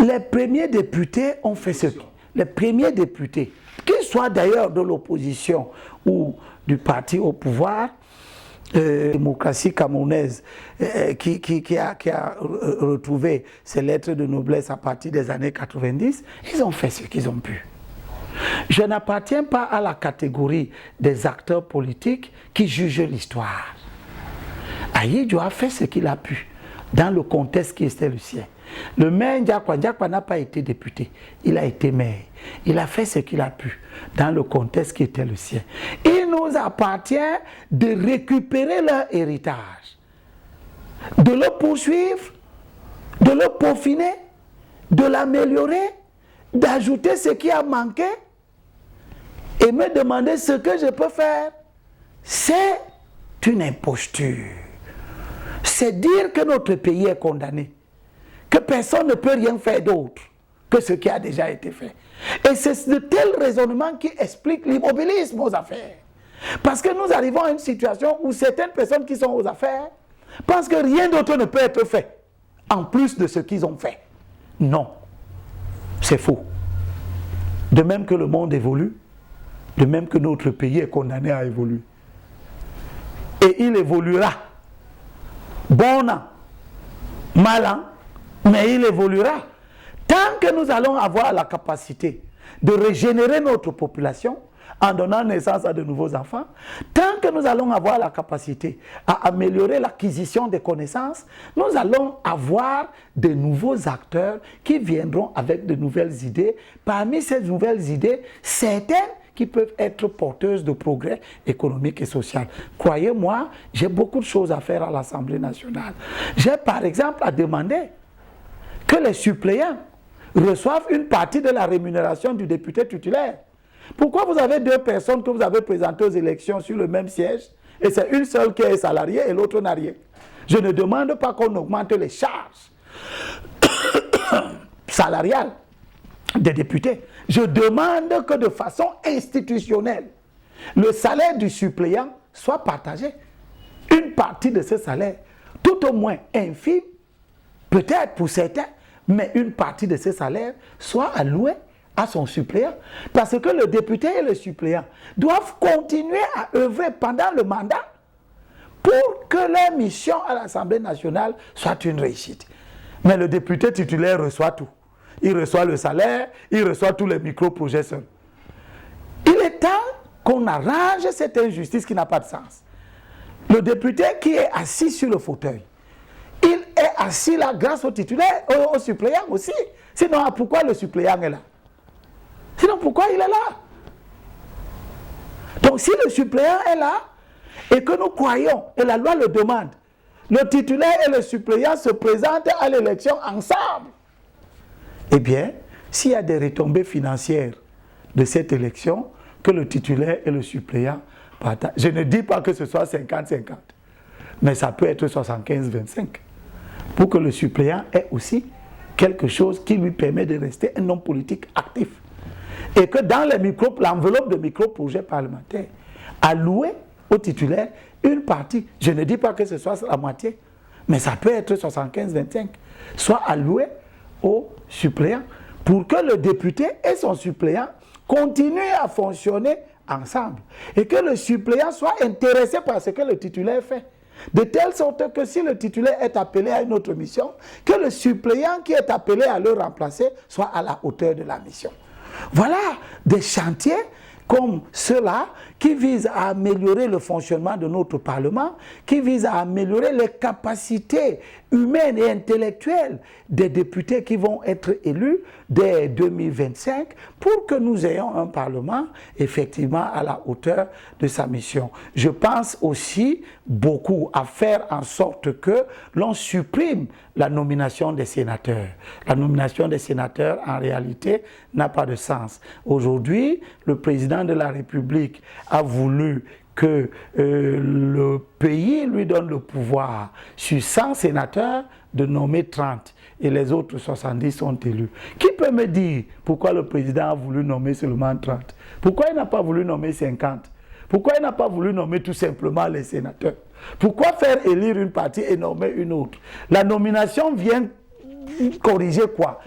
Les premiers députés ont fait ce... Les premiers députés, qu'ils soient d'ailleurs de l'opposition ou du parti au pouvoir, démocratie camerounaise qui a retrouvé ses lettres de noblesse à partir des années 90, ils ont fait ce qu'ils ont pu. Je n'appartiens pas à la catégorie des acteurs politiques qui jugent l'histoire. Ahidjo a fait ce qu'il a pu dans le contexte qui était le sien. Le maire Ndiakwa n'a pas été député, il a été maire. Il a fait ce qu'il a pu dans le contexte qui était le sien. Il nous appartient de récupérer leur héritage, de le poursuivre, de le peaufiner, de l'améliorer, d'ajouter ce qui a manqué et me demander ce que je peux faire. C'est une imposture. C'est dire que notre pays est condamné, que personne ne peut rien faire d'autre que ce qui a déjà été fait. Et c'est de tels raisonnements qui expliquent l'immobilisme aux affaires. Parce que nous arrivons à une situation où certaines personnes qui sont aux affaires pensent que rien d'autre ne peut être fait, en plus de ce qu'ils ont fait. Non, c'est faux. De même que le monde évolue, de même que notre pays est condamné à évoluer. Et il évoluera. Bon an, mal an, mais il évoluera. Tant que nous allons avoir la capacité de régénérer notre population en donnant naissance à de nouveaux enfants, tant que nous allons avoir la capacité à améliorer l'acquisition des connaissances, nous allons avoir de nouveaux acteurs qui viendront avec de nouvelles idées. Parmi ces nouvelles idées, certaines qui peuvent être porteuses de progrès économique et social. Croyez-moi, j'ai beaucoup de choses à faire à l'Assemblée nationale. J'ai par exemple à demander que les suppléants reçoivent une partie de la rémunération du député titulaire. Pourquoi vous avez deux personnes que vous avez présentées aux élections sur le même siège et c'est une seule qui est salariée et l'autre n'a rien? Je ne demande pas qu'on augmente les charges salariales des députés. Je demande que de façon institutionnelle, le salaire du suppléant soit partagé. Une partie de ce salaire, tout au moins infime, peut-être pour certains, mais une partie de ce salaire soit allouée à son suppléant. Parce que le député et le suppléant doivent continuer à œuvrer pendant le mandat pour que leur mission à l'Assemblée nationale soit une réussite. Mais le député titulaire reçoit tout. Il reçoit le salaire, il reçoit tous les micro-projets seuls. Il est temps qu'on arrange cette injustice qui n'a pas de sens. Le député qui est assis sur le fauteuil, il est assis là grâce au titulaire, au suppléant aussi. Sinon, pourquoi le suppléant est là? Sinon, pourquoi il est là? Donc, si le suppléant est là, et que nous croyons, et la loi le demande, le titulaire et le suppléant se présentent à l'élection ensemble. Eh bien, s'il y a des retombées financières de cette élection, que le titulaire et le suppléant partagent. Je ne dis pas que ce soit 50-50, mais ça peut être 75-25, pour que le suppléant ait aussi quelque chose qui lui permet de rester un homme politique actif. Et que dans l'enveloppe de micro-projets parlementaires, allouer au titulaire une partie, je ne dis pas que ce soit la moitié, mais ça peut être 75-25, soit alloué au suppléant, pour que le député et son suppléant continuent à fonctionner ensemble. Et que le suppléant soit intéressé par ce que le titulaire fait. De telle sorte que si le titulaire est appelé à une autre mission, que le suppléant qui est appelé à le remplacer soit à la hauteur de la mission. Voilà des chantiers comme ceux-là qui visent à améliorer le fonctionnement de notre Parlement, qui visent à améliorer les capacités humaines et intellectuelles des députés qui vont être élus dès 2025 pour que nous ayons un Parlement effectivement à la hauteur de sa mission. Je pense aussi beaucoup à faire en sorte que l'on supprime la nomination des sénateurs. La nomination des sénateurs, en réalité, n'a pas de sens. Aujourd'hui, le président de la République a voulu que le pays lui donne le pouvoir sur 100 sénateurs de nommer 30 et les autres 70 sont élus. Qui peut me dire pourquoi le président a voulu nommer seulement 30? Pourquoi il n'a pas voulu nommer 50? Pourquoi il n'a pas voulu nommer tout simplement les sénateurs? Pourquoi faire élire une partie et nommer une autre? La nomination vient corriger quoi?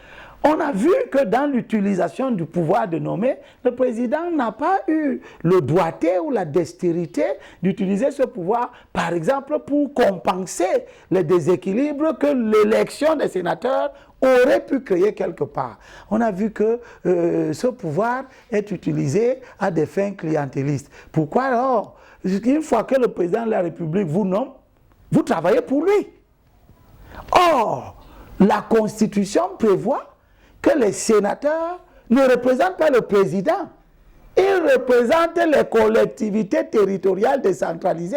on a vu que dans l'utilisation du pouvoir de nommer, le président n'a pas eu le doigté ou la dextérité d'utiliser ce pouvoir, par exemple, pour compenser les déséquilibres que l'élection des sénateurs aurait pu créer quelque part. On a vu que ce pouvoir est utilisé à des fins clientélistes. Pourquoi alors, une fois que le président de la République vous nomme, vous travaillez pour lui? Or, la Constitution prévoit que les sénateurs ne représentent pas le président. Ils représentent les collectivités territoriales décentralisées.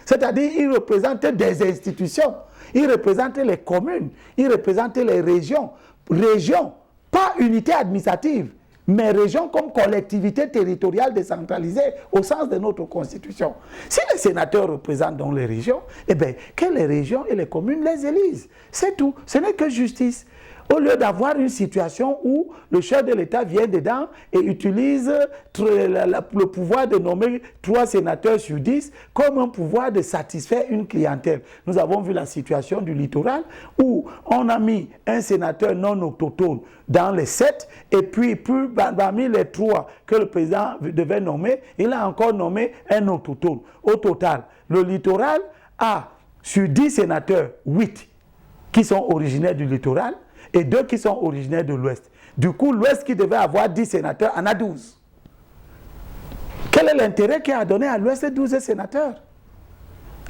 C'est-à-dire qu'ils représentent des institutions. Ils représentent les communes. Ils représentent les régions. Régions, pas unité administrative, mais régions comme collectivité territoriale décentralisée au sens de notre Constitution. Si les sénateurs représentent donc les régions, eh bien, que les régions et les communes les élisent. C'est tout. Ce n'est que justice. Au lieu d'avoir une situation où le chef de l'État vient dedans et utilise le pouvoir de nommer 3 sénateurs sur 10 comme un pouvoir de satisfaire une clientèle. Nous avons vu la situation du littoral où on a mis un sénateur non autochtone dans les 7 et puis parmi les 3 que le président devait nommer, il a encore nommé un autochtone. Au total, le littoral a sur 10 sénateurs, 8 qui sont originaires du littoral et 2 qui sont originaires de l'Ouest. Du coup, l'Ouest qui devait avoir 10 sénateurs en a 12. Quel est l'intérêt qui a donné à l'Ouest 12 sénateurs?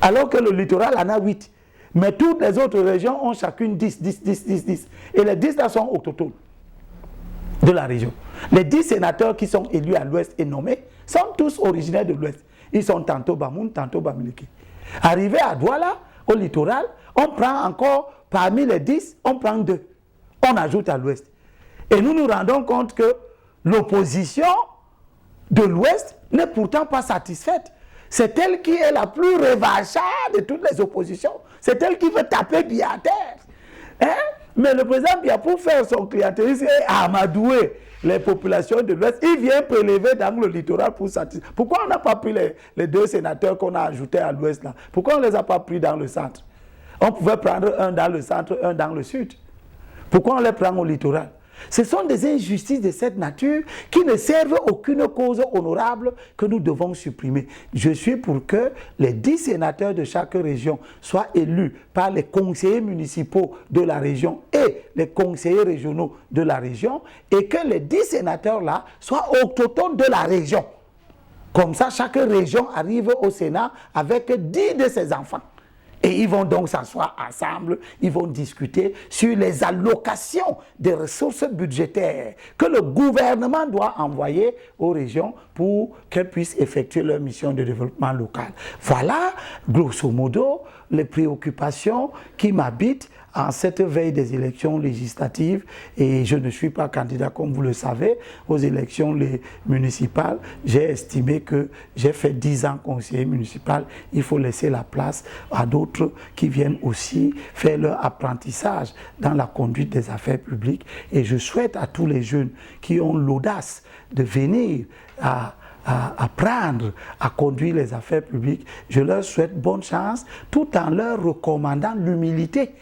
Alors que le littoral en a 8. Mais toutes les autres régions ont chacune 10. Et les 10 là sont autochtones de la région. Les 10 sénateurs qui sont élus à l'Ouest et nommés sont tous originaires de l'Ouest. Ils sont tantôt Bamoun, tantôt Bamileke. Arrivé à Douala, au littoral, on prend encore, parmi les 10, on prend 2. On ajoute à l'Ouest. Et nous nous rendons compte que l'opposition de l'Ouest n'est pourtant pas satisfaite. C'est elle qui est la plus revancharde de toutes les oppositions. C'est elle qui veut taper Biya à terre. Hein? Mais le président Biya, pour faire son clientélisme et amadouer les populations de l'Ouest, il vient prélever dans le littoral pour satisfaire. Pourquoi on n'a pas pris les 2 sénateurs qu'on a ajoutés à l'Ouest là? Pourquoi on ne les a pas pris dans le centre? On pouvait prendre un dans le centre, un dans le sud. Pourquoi on les prend au littoral? Ce sont des injustices de cette nature qui ne servent aucune cause honorable que nous devons supprimer. Je suis pour que les 10 sénateurs de chaque région soient élus par les conseillers municipaux de la région et les conseillers régionaux de la région et que les 10 sénateurs-là soient autochtones de la région. Comme ça, chaque région arrive au Sénat avec 10 de ses enfants. Et ils vont donc s'asseoir ensemble, ils vont discuter sur les allocations des ressources budgétaires que le gouvernement doit envoyer aux régions pour qu'elles puissent effectuer leur mission de développement local. Voilà, grosso modo, les préoccupations qui m'habitent en cette veille des élections législatives. Et je ne suis pas candidat, comme vous le savez, aux élections municipales. J'ai estimé que j'ai fait 10 ans conseiller municipal. Il faut laisser la place à d'autres qui viennent aussi faire leur apprentissage dans la conduite des affaires publiques. Et je souhaite à tous les jeunes qui ont l'audace de venir à apprendre à conduire les affaires publiques, je leur souhaite bonne chance tout en leur recommandant l'humilité,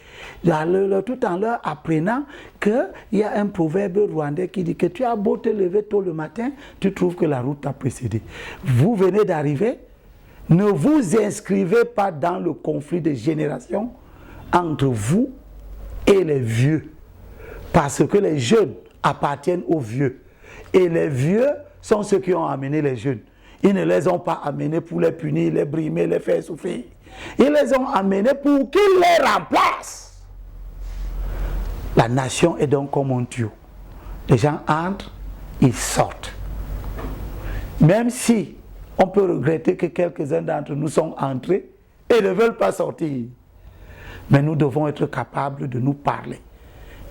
tout en leur apprenant qu'il y a un proverbe rwandais qui dit que tu as beau te lever tôt le matin, tu trouves que la route t'a précédé. Vous venez d'arriver, ne vous inscrivez pas dans le conflit de génération entre vous et les vieux, parce que les jeunes appartiennent aux vieux et les vieux sont ceux qui ont amené les jeunes. Ils ne les ont pas amenés pour les punir, les brimer, les faire souffrir. Ils les ont amenés pour qu'ils les remplacent. La nation est donc comme un tuyau. Les gens entrent, ils sortent. Même si on peut regretter que quelques-uns d'entre nous sont entrés et ne veulent pas sortir. Mais nous devons être capables de nous parler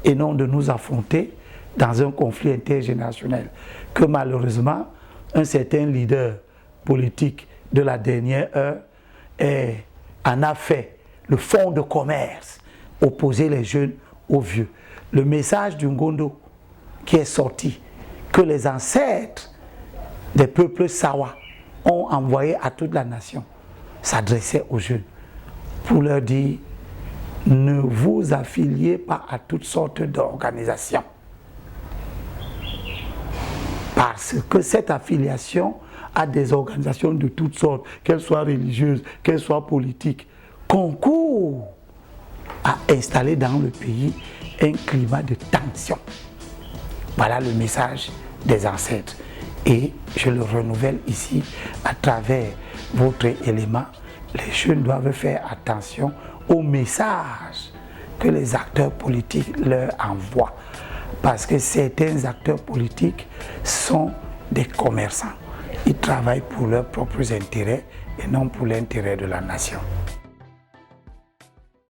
et non de nous affronter dans un conflit intergénérationnel que malheureusement un certain leader politique de la dernière heure en a fait le fonds de commerce, opposer les jeunes aux vieux. Le message du Ngondo qui est sorti, que les ancêtres des peuples Sawa ont envoyé à toute la nation, s'adressait aux jeunes pour leur dire: ne vous affiliez pas à toutes sortes d'organisations. Parce que cette affiliation à des organisations de toutes sortes, qu'elles soient religieuses, qu'elles soient politiques, concourt à installer dans le pays un climat de tension. Voilà le message des ancêtres. Et je le renouvelle ici à travers votre élément. Les jeunes doivent faire attention au message que les acteurs politiques leur envoient. Parce que certains acteurs politiques sont des commerçants. Ils travaillent pour leurs propres intérêts et non pour l'intérêt de la nation.